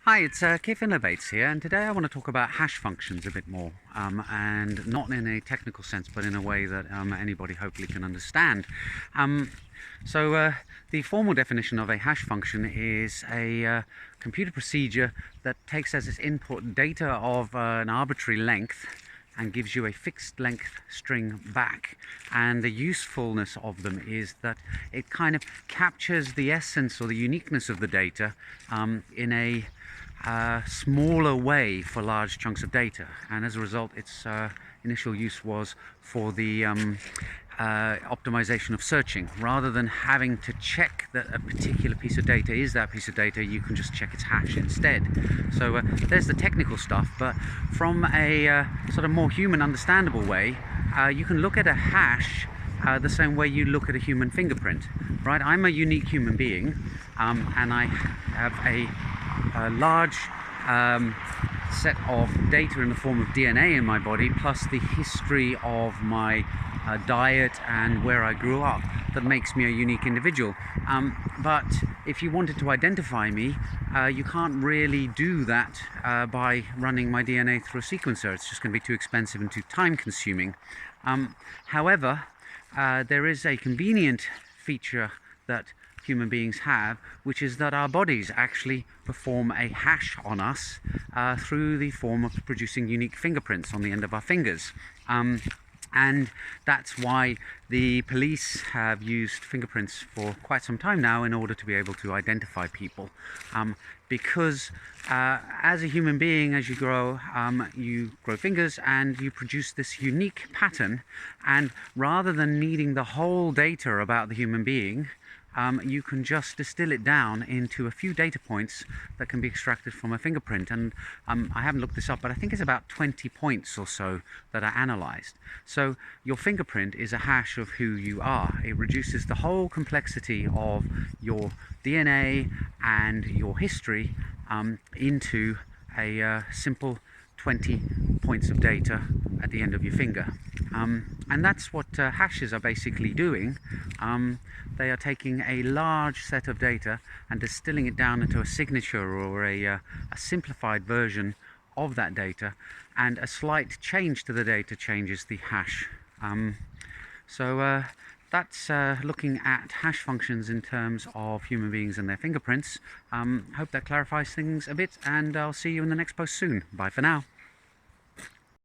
Hi, it's Keith Innovates here, and today I want to talk about hash functions a bit more, and not in a technical sense, but in a way that anybody hopefully can understand. The formal definition of a hash function is a computer procedure that takes as its input data of an arbitrary length and gives you a fixed length string back. And the usefulness of them is that it kind of captures the essence or the uniqueness of the data in a smaller way for large chunks of data, and as a result its initial use was for the optimization of searching. Rather than having to check that a particular piece of data is that piece of data, you can just check its hash instead. So there's the technical stuff, but from a sort of more human understandable way, you can look at a hash the same way you look at a human fingerprint, right? I'm a unique human being, and I have a large set of data in the form of DNA in my body, plus the history of my diet and where I grew up, that makes me a unique individual. But if you wanted to identify me, you can't really do that by running my DNA through a sequencer. It's just going to be too expensive and too time consuming. However, there is a convenient feature that human beings have, which is that our bodies actually perform a hash on us through the form of producing unique fingerprints on the end of our fingers. And that's why the police have used fingerprints for quite some time now in order to be able to identify people. Because as a human being, as you grow fingers and you produce this unique pattern, and rather than needing the whole data about the human being, you can just distill it down into a few data points that can be extracted from a fingerprint. And I haven't looked this up, but I think it's about 20 points or so that are analyzed. So your fingerprint is a hash of who you are. It reduces the whole complexity of your DNA and your history into a simple 20 points of data at the end of your finger. And that's what hashes are basically doing. They are taking a large set of data and distilling it down into a signature or a simplified version of that data, and a slight change to the data changes the hash. That's looking at hash functions in terms of human beings and their fingerprints. Hope that clarifies things a bit, and I'll see you in the next post soon. Bye for now.